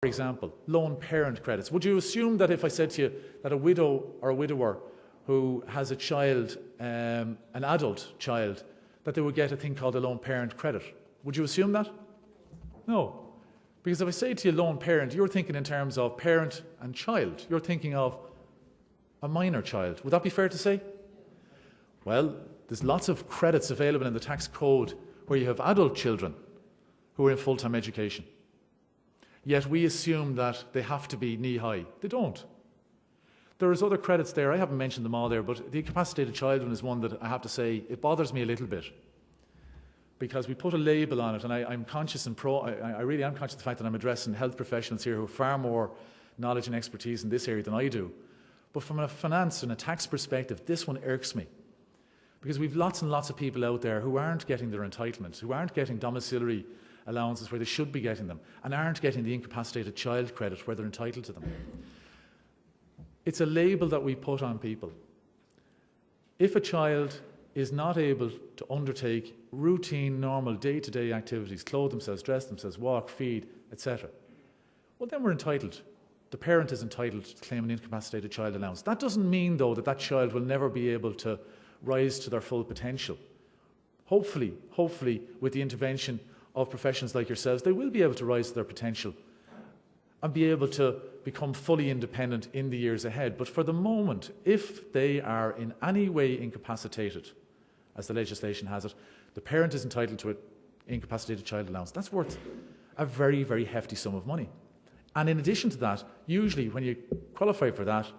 For example, lone parent credits. Would you assume that if I said to you that a widow or a widower who has a child, an adult child, that they would get a thing called a lone parent credit? Would you assume that? No. Because if I say to you lone parent, you're thinking in terms of parent and child. You're thinking of a minor child. Would that be fair to say? Well, there's lots of credits available in the tax code where you have adult children who are in full-time education. Yet we assume that they have to be knee-high. They don't. There's other credits there. I haven't mentioned them all there, but the incapacitated child one is one that I have to say, it bothers me a little bit. Because we put a label on it, and I'm conscious and I really am conscious of the fact that I'm addressing health professionals here who have far more knowledge and expertise in this area than I do. But from a finance and a tax perspective, this one irks me. Because we've lots and lots of people out there who aren't getting their entitlements, who aren't getting domiciliary allowances where they should be getting them, and aren't getting the incapacitated child credit where they're entitled to them. It's a label that we put on people. If a child is not able to undertake routine, normal, day-to-day activities, clothe themselves, dress themselves, walk, feed, etc., well, then we're entitled. The parent is entitled to claim an incapacitated child allowance. That doesn't mean, though, that that child will never be able to rise to their full potential. Hopefully, with the intervention of professionals like yourselves, they will be able to rise to their potential and be able to become fully independent in the years ahead. But for the moment, if they are in any way incapacitated, as the legislation has it, the parent is entitled to an incapacitated child allowance. That's worth a very, very hefty sum of money. And in addition to that, usually when you qualify for that,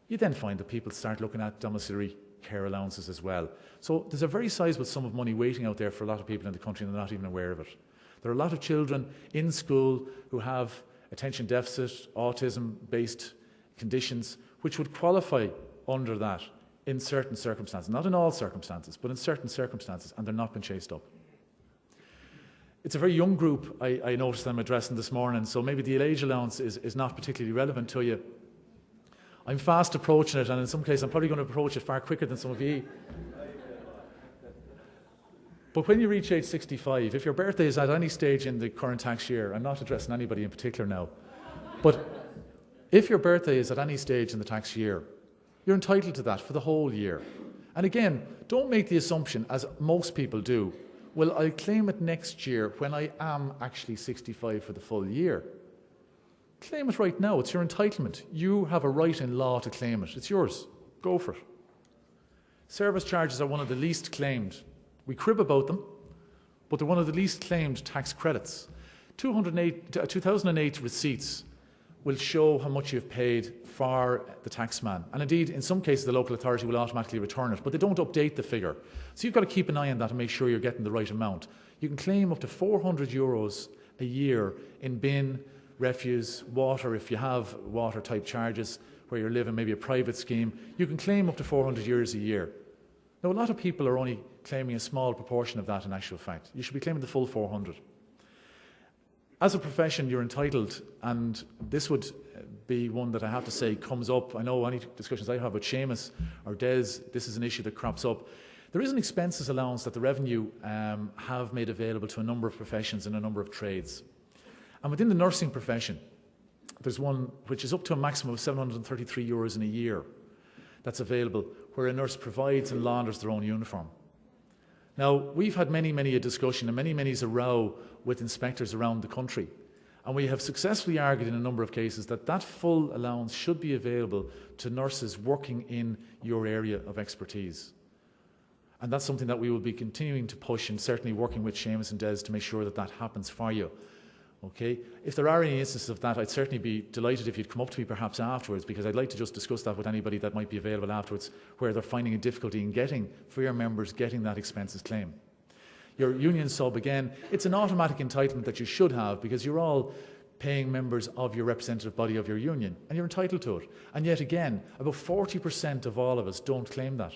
you then find that people start looking at domiciliary care allowances as well. So there's a very sizable sum of money waiting out there for a lot of people in the country and they're not even aware of it. There are a lot of children in school who have attention deficit, autism-based conditions, which would qualify under that in certain circumstances. Not in all circumstances, but in certain circumstances, and they're not been chased up. It's a very young group I noticed I'm addressing this morning, so maybe the age allowance is not particularly relevant to you. I'm fast approaching it, and in some cases I'm probably going to approach it far quicker than some of you. But when you reach age 65, if your birthday is at any stage in the current tax year, I'm not addressing anybody in particular now, but if your birthday is at any stage in the tax year, you're entitled to that for the whole year. And again, don't make the assumption, as most people do, well, I'll claim it next year when I am actually 65 for the full year. Claim it right now. It's your entitlement. You have a right in law to claim it. It's yours. Go for it. Service charges are one of the least claimed. We crib about them, but they're one of the least claimed tax credits. 2008 receipts will show how much you've paid for the taxman. And indeed, in some cases, the local authority will automatically return it, but they don't update the figure. So you've got to keep an eye on that and make sure you're getting the right amount. You can claim up to €400 a year in bin, refuse, water, if you have water-type charges where you're living, maybe a private scheme. You can claim up to €400 a year. Now, a lot of people are only claiming a small proportion of that in actual fact. You should be claiming the full 400. As a profession, you're entitled, and this would be one that I have to say comes up. I know any discussions I have with Seamus or Des, this is an issue that crops up. There is an expenses allowance that the Revenue have made available to a number of professions and a number of trades. And within the nursing profession, there's one which is up to a maximum of €733 in a year that's available, where a nurse provides and launders their own uniform. Now, we've had many a discussion and many a row with inspectors around the country, and we have successfully argued in a number of cases that that full allowance should be available to nurses working in your area of expertise. And that's something that we will be continuing to push, and certainly working with Seamus and Des to make sure that that happens for you. Okay? If there are any instances of that, I'd certainly be delighted if you'd come up to me perhaps afterwards, because I'd like to just discuss that with anybody that might be available afterwards, where they're finding a difficulty in getting, for your members, getting that expenses claim. Your union sub, again, it's an automatic entitlement that you should have, because you're all paying members of your representative body of your union, and you're entitled to it. And yet again, about 40% of all of us don't claim that.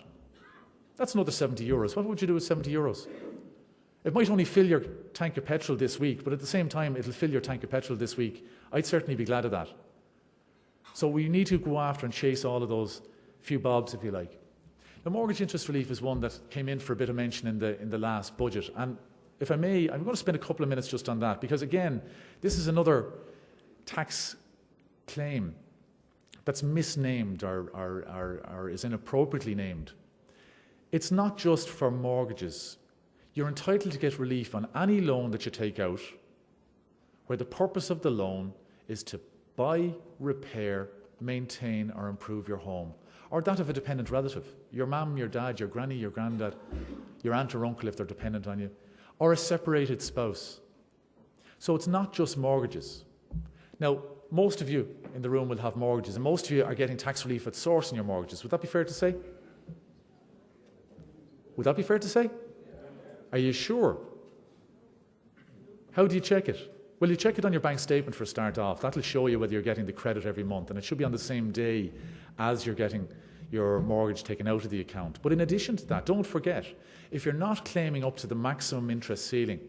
That's another €70. What would you do with €70? It might only fill your tank of petrol this week, but at the same time, it'll fill your tank of petrol this week. I'd certainly be glad of that. So we need to go after and chase all of those few bobs, if you like. The mortgage interest relief is one that came in for a bit of mention in the last budget. And if I may, I'm going to spend a couple of minutes just on that, because again, this is another tax claim that's misnamed or is inappropriately named, it's not just for mortgages. You're entitled to get relief on any loan that you take out where the purpose of the loan is to buy, repair, maintain or improve your home, or that of a dependent relative, your mum, your dad, your granny, your granddad, your aunt or uncle if they're dependent on you, or a separated spouse. So it's not just mortgages. Now, most of you in the room will have mortgages, and most of you are getting tax relief at source in your mortgages. Would that be fair to say? Would that be fair to say? Are you sure? How do you check it? Well, you check it on your bank statement for a start off. That'll show you whether you're getting the credit every month, and it should be on the same day as you're getting your mortgage taken out of the account. But in addition to that, don't forget, if you're not claiming up to the maximum interest ceiling,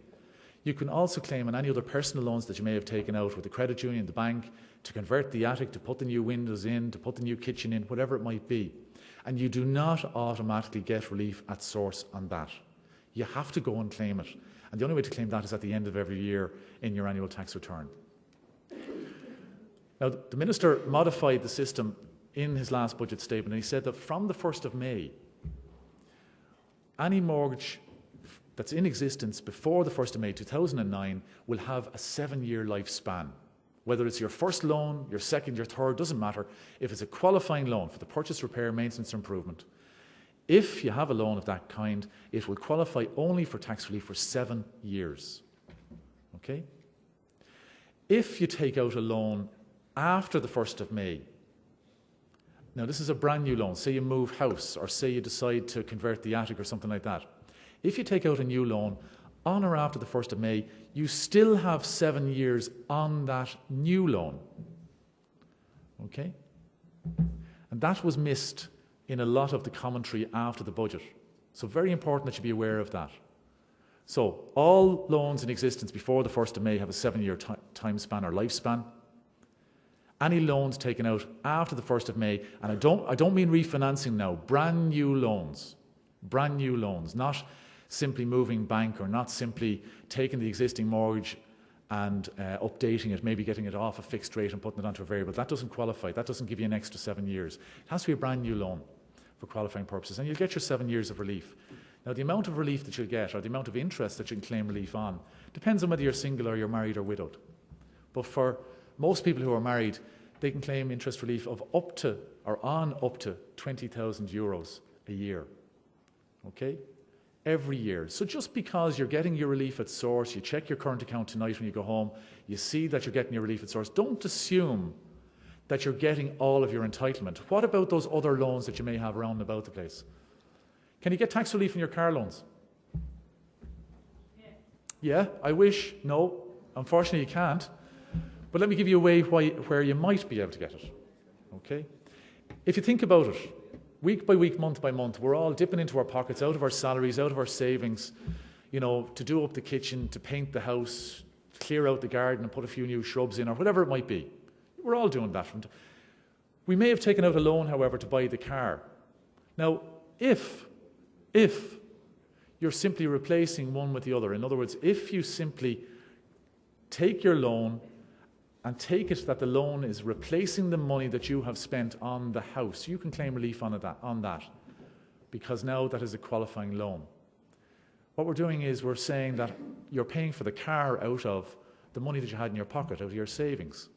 you can also claim on any other personal loans that you may have taken out with the credit union, the bank, to convert the attic, to put the new windows in, to put the new kitchen in, whatever it might be. And you do not automatically get relief at source on that. You have to go and claim it. And the only way to claim that is at the end of every year in your annual tax return. Now, the Minister modified the system in his last budget statement, and he said that from the 1st of May, any mortgage that's in existence before the 1st of May 2009 will have a 7-year lifespan. Whether it's your first loan, your second, your third, doesn't matter. If it's a qualifying loan for the purchase, repair, maintenance or improvement, if you have a loan of that kind, it will qualify only for tax relief for 7 years. Okay? If you take out a loan after the 1st of May, now this is a brand new loan, say you move house or say you decide to convert the attic or something like that. If you take out a new loan on or after the 1st of May, you still have 7 years on that new loan. Okay? And that was missed in a lot of the commentary after the budget. So very important that you be aware of that. So all loans in existence before the 1st of May have a 7-year time span or lifespan. Any loans taken out after the 1st of May, and I don't mean refinancing now, brand new loans, not simply moving bank or not simply taking the existing mortgage and updating it, maybe getting it off a fixed rate and putting it onto a variable. That doesn't qualify. That doesn't give you an extra 7 years. It has to be a brand new loan for qualifying purposes, and you'll get your 7 years of relief. Now, the amount of relief that you'll get, or the amount of interest that you can claim relief on, depends on whether you're single or you're married or widowed. But for most people who are married, they can claim interest relief of up to 20,000 euros a year. Okay? Every year. So just because you're getting your relief at source, you check your current account tonight when you go home, you see that you're getting your relief at source, don't assume that you're getting all of your entitlement. What about those other loans that you may have around and about the place? Can you get tax relief in your car loans? Yeah, I wish. No, unfortunately you can't. But let me give you a way where you might be able to get it. Okay? If you think about it, week by week, month by month, we're all dipping into our pockets, out of our salaries, out of our savings, to do up the kitchen, to paint the house, to clear out the garden and put a few new shrubs in, or whatever it might be. We're all doing that. We may have taken out a loan, however, to buy the car. Now, if you're simply replacing one with the other, in other words, if you simply take your loan and take it that the loan is replacing the money that you have spent on the house, you can claim relief on that, because now that is a qualifying loan. What we're doing is we're saying that you're paying for the car out of the money that you had in your pocket, out of your savings.